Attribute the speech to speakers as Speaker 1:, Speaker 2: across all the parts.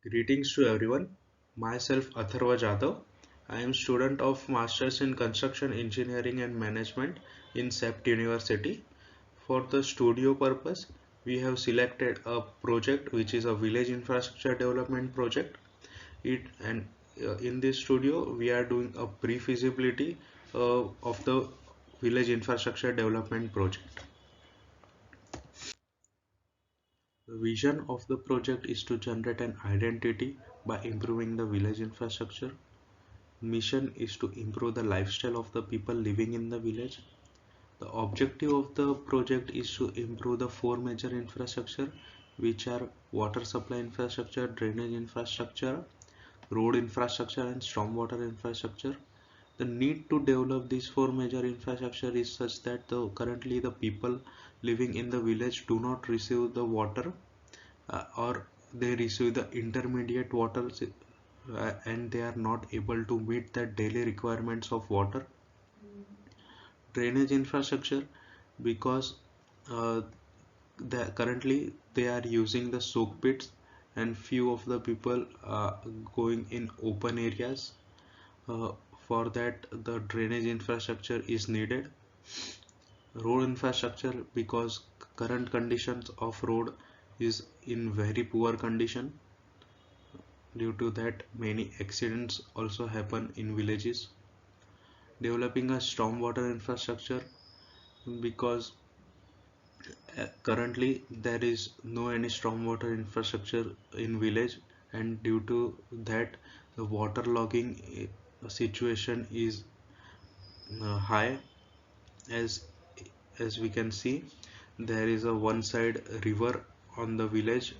Speaker 1: Greetings to everyone. Myself Atharva Jadhav. I am student of Masters in Construction Engineering and Management in SEPT University. For the studio purpose, we have selected a project which is a village infrastructure development project. In this studio we are doing a pre-feasibility of the village infrastructure development project. The vision of the project is to generate an identity by improving the village infrastructure. Mission is to improve the lifestyle of the people living in the village. The objective of the project is to improve the four major infrastructure, which are water supply infrastructure, drainage infrastructure, road infrastructure and stormwater infrastructure. The need to develop these four major infrastructure is such that currently the people living in the village do not receive the water, or they receive the intermediate water, and they are not able to meet the daily requirements of water. Drainage infrastructure, because uh, currently they are using the soak pits and few of the people going in open areas. uh, for that the drainage infrastructure is needed. Road infrastructure, because current conditions of road is in very poor condition. Due to that many accidents also happen in villages. Developing a stormwater infrastructure, because currently there is no any stormwater infrastructure in village, and due to that the water logging situation is high. As as we can see, there is a one side river on the village,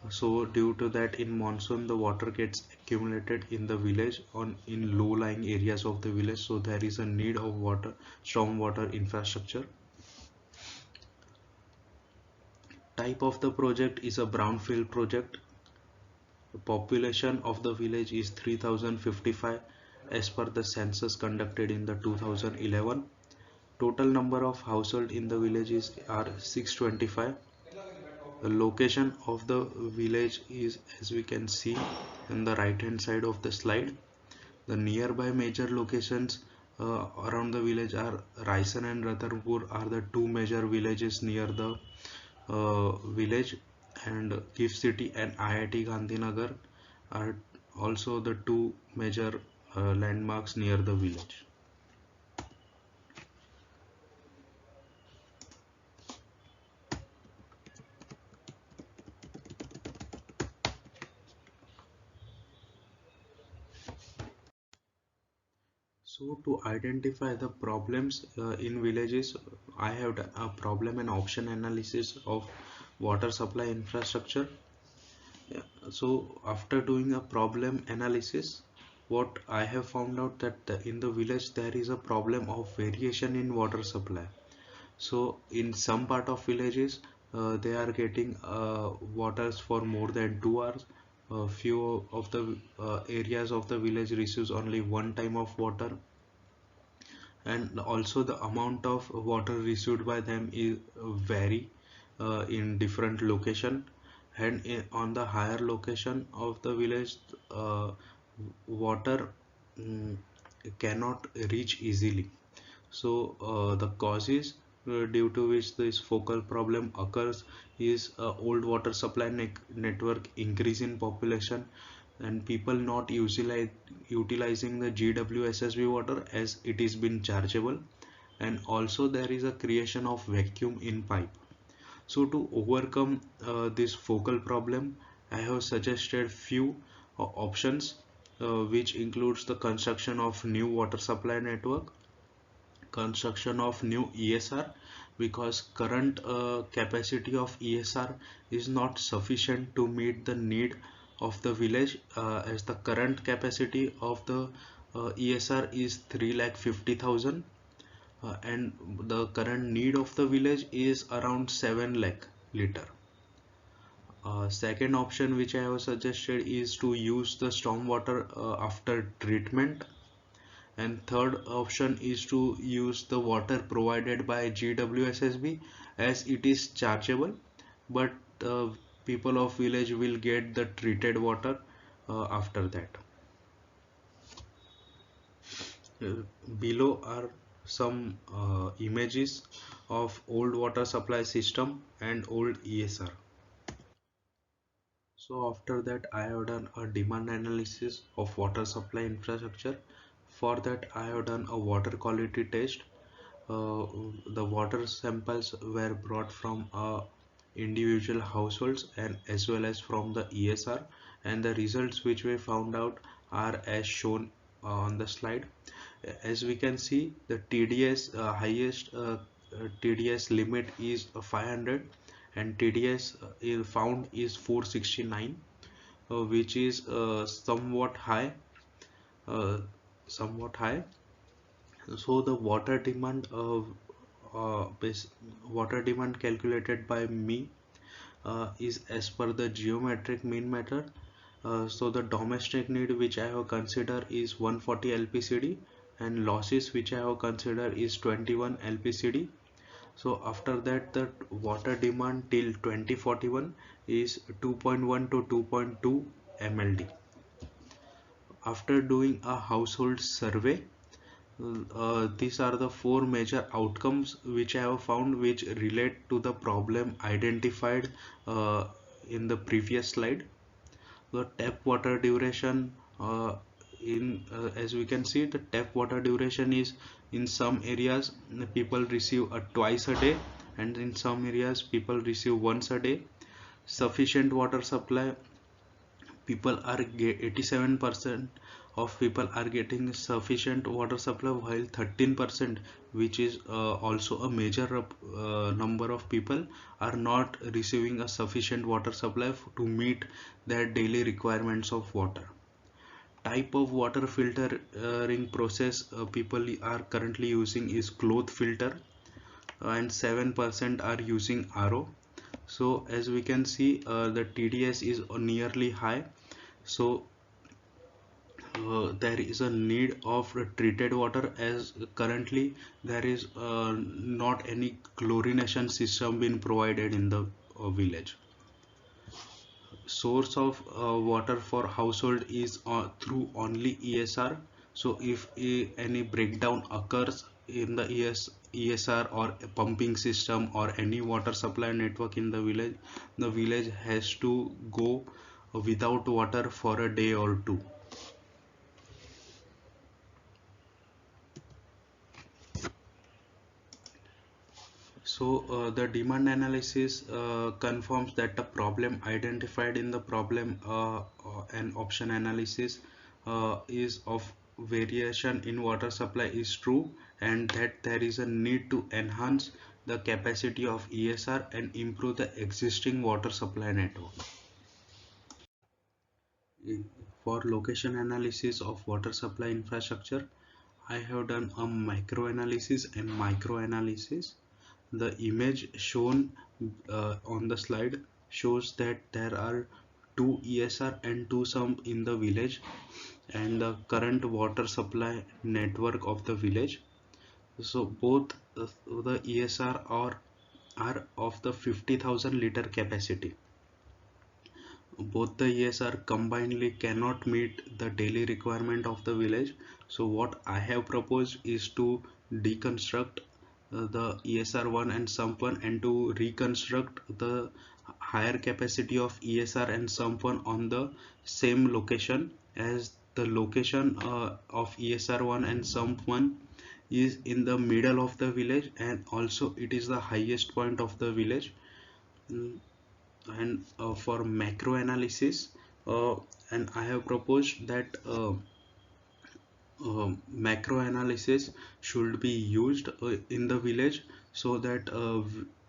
Speaker 1: so due to that in monsoon the water gets accumulated in the village on in low lying areas of the village, so there is a need of water storm water infrastructure. Type of the project is a brownfield project. The population of the village is 3055 as per the census conducted in the 2011. Total number of household in the villages are 625. The location of the village is, as we can see on the right hand side of the slide. The nearby major locations around the village are Raisan and Ratanpur are the two major villages near the village, and Gift City and IIT Gandhinagar are also the two major landmarks near the village. So to identify the problems in villages, I have done a problem and option analysis of water supply infrastructure. Yeah. So after doing a problem analysis, what I have found out that in the village there is a problem of variation in water supply. So in some part of villages, they are getting waters for more than 2 hours. Few of the areas of the village receives only one time of water, and also the amount of water received by them is vary in different location. And on the higher location of the village, water mm, cannot reach easily. So the causes due to which this focal problem occurs is old water supply network, increase in population, and people not utilizing the GWSSB water as it is been chargeable, and also there is a creation of vacuum in pipe. So to overcome this focal problem, I have suggested few options, which includes the construction of new water supply network, construction of new ESR, because current capacity of ESR is not sufficient to meet the need of the village, as the current capacity of the ESR is 3,50,000, and the current need of the village is around 7 lakh liter. Second option which I have suggested is to use the stormwater after treatment, and third option is to use the water provided by GWSSB as it is chargeable, but uh, people of village will get the treated water after that. Uh, Below are some images of old water supply system and old ESR. So after that I have done a demand analysis of water supply infrastructure. For that I have done a water quality test. uh, the water samples were brought from individual households and as well as from the ESR, and the results which we found out are as shown on the slide. As we can see, the TDS highest TDS limit is 500 and TDS found is 469, which is uh, somewhat high. So the water demand calculated by me is as per the geometric mean method. So the domestic need which I have considered is 140 LPCD and losses which I have considered is 21 LPCD. So after that the water demand till 2041 is 2.1 to 2.2 MLD. After doing a household survey, these are the four major outcomes which I have found which relate to the problem identified uh, in the previous slide. The tap water duration, in as we can see, the tap water duration is in some areas people receive twice a day, and in some areas people receive once a day. Sufficient water supply, people are 87% of people are getting sufficient water supply, while 13%, which is also a major number of people, are not receiving a sufficient water supply to meet their daily requirements of water. Type of water filtering process people are currently using is cloth filter, and 7% are using RO. So as we can see, the TDS is nearly high. So there is a need of treated water, as currently there is not any chlorination system being provided in the village. Source of water for household is through only ESR. So if any breakdown occurs in the ESR or pumping system or any water supply network in the village has to go without water for a day or two. So the demand analysis confirms that the problem identified in the problem and option analysis is of variation in water supply is true, and that there is a need to enhance the capacity of ESR and improve the existing water supply network. For location analysis of water supply infrastructure, I have done a macro analysis and micro analysis. The image shown on the slide shows that there are two ESR and two sump in the village and the current water supply network of the village. So both the ESR are of the 50,000 liter capacity. Both the ESR combinedly cannot meet the daily requirement of the village. So what I have proposed is to deconstruct the ESR1 and sump 1 and to reconstruct the higher capacity of ESR and sump 1 on the same location, as the location of ESR1 and sump 1 is in the middle of the village, and also it is the highest point of the village. Mm, and for macro analysis, and I have proposed that macro analysis should be used in the village, so that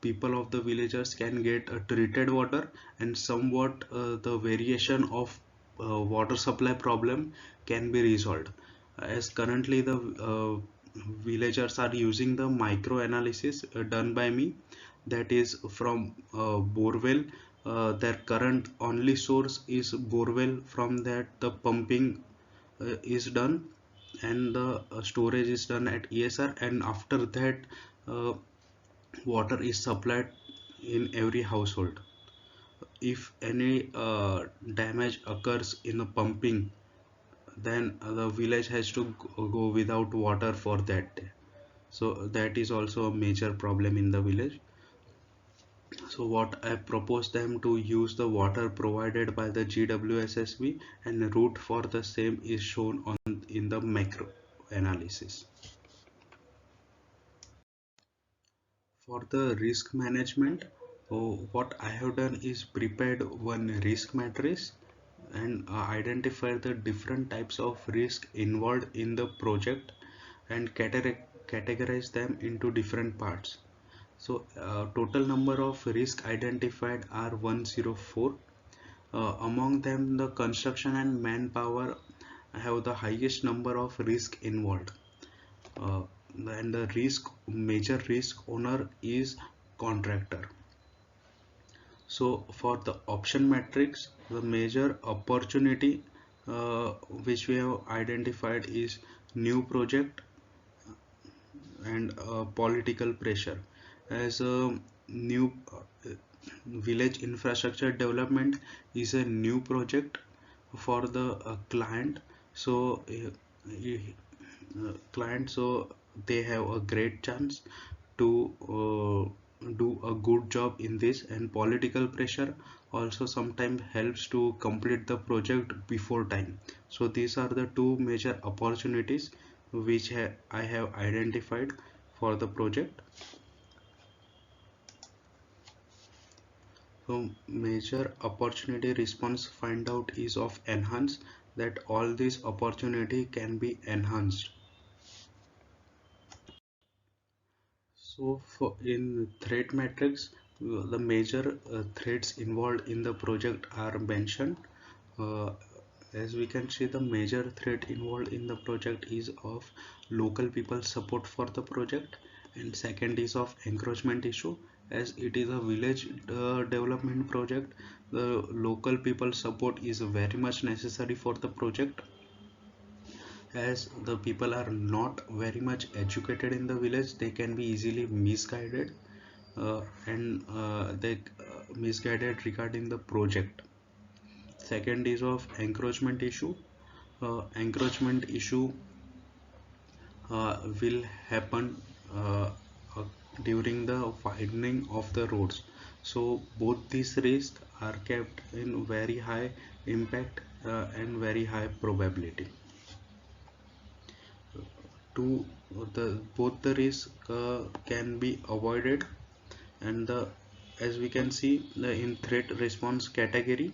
Speaker 1: people of the villagers can get treated water, and somewhat the variation of water supply problem can be resolved, as currently the villagers are using the micro analysis done by me, that is from borewell. Their current only source is borewell, from that the pumping is done and the storage is done at ESR, and after that uh, water is supplied in every household. if any damage occurs in the pumping, then the village has to go without water for that day. So that is also a major problem in the village. So what I propose them to use the water provided by the GWSSB, and route for the same is shown on in the macro analysis. For the risk management, what I have done is prepared one risk matrix and identify the different types of risk involved in the project and categorize them into different parts. So total number of risk identified are 104. Among them, the construction and manpower have the highest number of risk involved. Uh, and the major risk owner is contractor. So for the option matrix, the major opportunity which we have identified is new project and political pressure. As a new village infrastructure development is a new project for the client, so they have a great chance to do a good job in this, and political pressure also sometimes helps to complete the project before time. So these are the two major opportunities which I have identified for the project. So major opportunity response find out is of enhance, that all these opportunity can be enhanced. So for in threat matrix, the major threats involved in the project are mentioned. Uh, as we can see, the major threat involved in the project is of local people support for the project, and second is of encroachment issue. As it is a village development project, the local people support is very much necessary for the project, as the people are not very much educated in the village. They can be easily misguided, and they misguided regarding the project. Second is of encroachment issue. Encroachment issue will happen uh, uh, during the widening of the roads. So both these risks are kept in very high impact and very high probability. To the both the risk can be avoided, and the as we can see the in threat response category,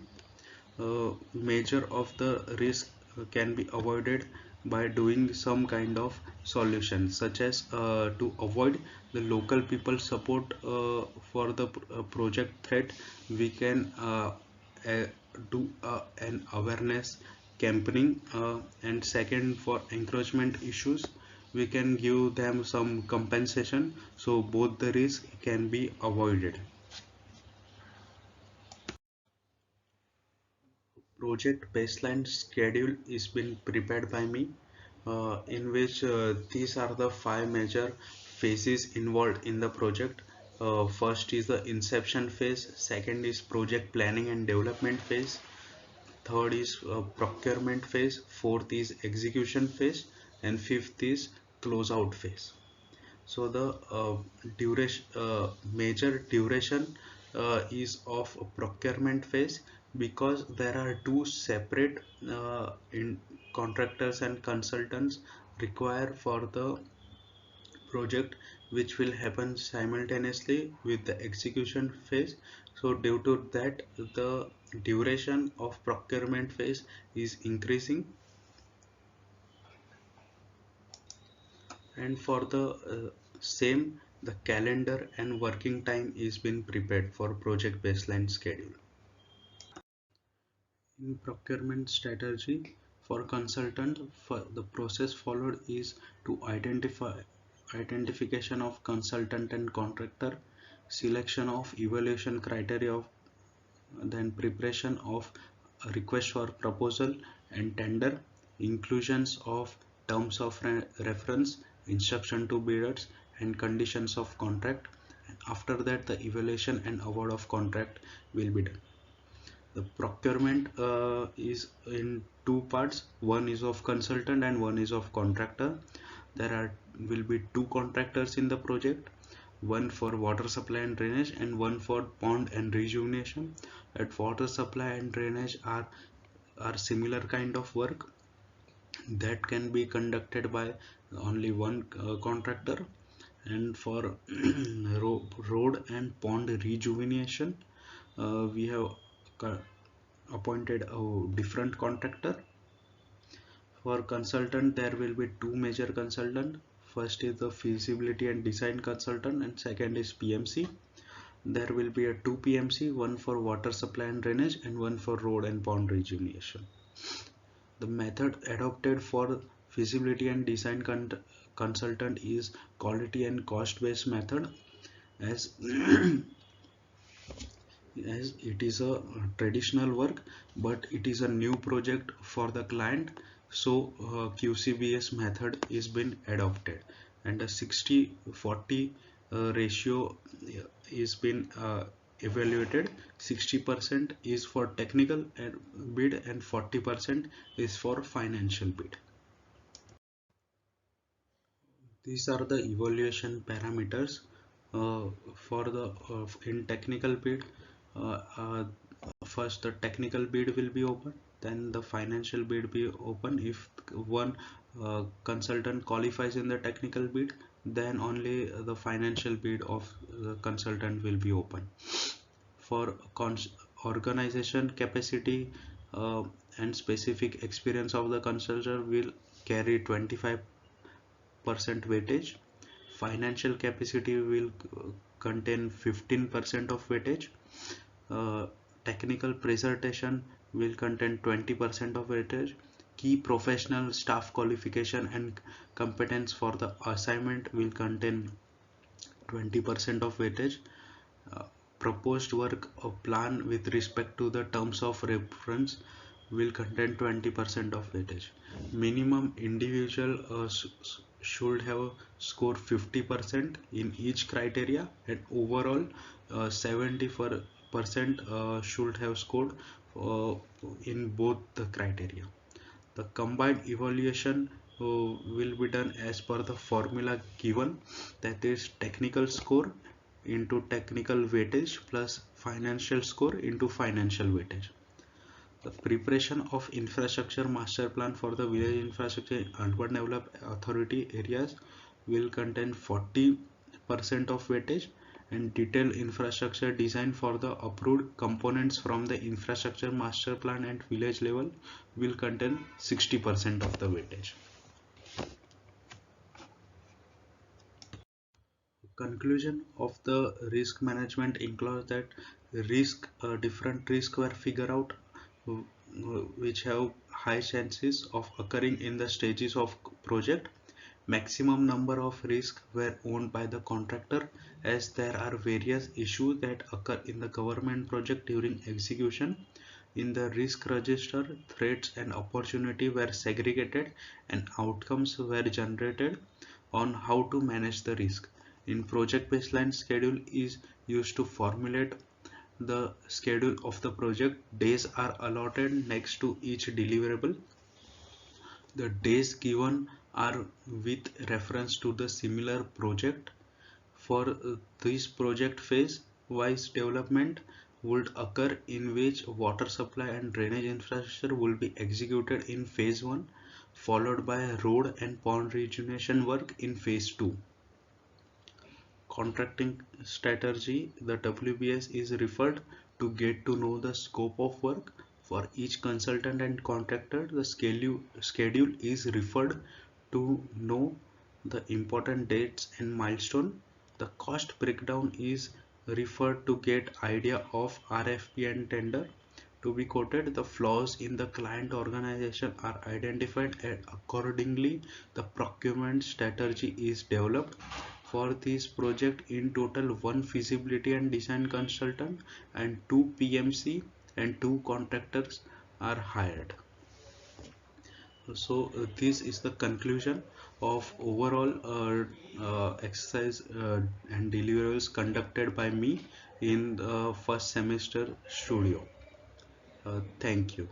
Speaker 1: major of the risk can be avoided by doing some kind of solution, such as to avoid the local people support for the project threat. We can uh, do an awareness campaigning, and second, for encroachment issues, we can give them some compensation, so both the risk can be avoided. Project baseline schedule is been prepared by me, in which these are the five major phases involved in the project. First is the inception phase, second is project planning and development phase, third is procurement phase, fourth is execution phase, and fifth is closeout phase. So the major duration is of procurement phase, because there are two separate in contractors and consultants required for the project, which will happen simultaneously with the execution phase. So due to that, the duration of procurement phase is increasing, and for the same, the calendar and working time is been prepared for project baseline schedule. In procurement strategy for consultant, for the process followed is to identification of consultant and contractor, selection of evaluation criteria of, then preparation of a request for proposal and tender, inclusions of terms of reference, instruction to bidders, and conditions of contract. And after that, the evaluation and award of contract will be done. The procurement is in two parts. One is of consultant and one is of contractor. There will be two contractors in the project, one for water supply and drainage and one for pond and rejuvenation. At water supply and drainage are similar kind of work that can be conducted by only one contractor. And for road and pond rejuvenation, we have appointed a different contractor. For consultant, there will be two major consultant. First is the feasibility and design consultant, and second is PMC. There will be a two PMC, one for water supply and drainage and one for road and pond rejuvenation. The method adopted for feasibility and design consultant is quality and cost based method, as as it is a traditional work, but it is a new project for the client. So QCBS method is been adopted, and a 60-40 ratio is been evaluated. 60% is for technical bid and 40% is for financial bid. These are the evaluation parameters for the in technical bid. Uh, First, the technical bid will be open, then the financial bid be open. If one consultant qualifies in the technical bid, then only the financial bid of the consultant will be open. For organization capacity and specific experience of the consultant will carry 25% weightage. Financial capacity will contain 15% of weightage. uh, Technical presentation will contain 20% of weightage. Key professional staff qualification and competence for the assignment will contain 20% of weightage. uh, Proposed work plan with respect to the terms of reference will contain 20% of weightage. Minimum individual should have scored 50% in each criteria, and overall 70% should have scored uh, in both the criteria. The combined evaluation will be done as per the formula given, that is technical score into technical weightage plus financial score into financial weightage. The preparation of infrastructure master plan for the village infrastructure in urban developed authority areas will contain 40% of weightage, and detailed infrastructure design for the approved components from the infrastructure master plan at village level will contain 60% of the weightage. Conclusion of the risk management includes that different risks were figured out, uh, which have high chances of occurring in the stages of project. Maximum number of risks were owned by the contractor, as there are various issues that occur in the government project during execution. In the risk register, threats and opportunity were segregated and outcomes were generated on how to manage the risk. In project baseline, schedule is used to formulate the schedule of the project. Days are allotted next to each deliverable. The days given are with reference to the similar project. For this project, phase wise development would occur, in which water supply and drainage infrastructure will be executed in phase 1, followed by road and pond rejuvenation work in phase 2. Contracting strategy: the WBS is referred to get to know the scope of work for each consultant and contractor. The schedule is referred to know the important dates and milestone. The cost breakdown is referred to get idea of RFP and tender to be quoted. The flaws in the client organization are identified, and accordingly the procurement strategy is developed. For this project, in total, one feasibility and design consultant and two PMC and two contractors are hired. So this is the conclusion of overall exercise and deliverables conducted by me in the first semester studio. Thank you.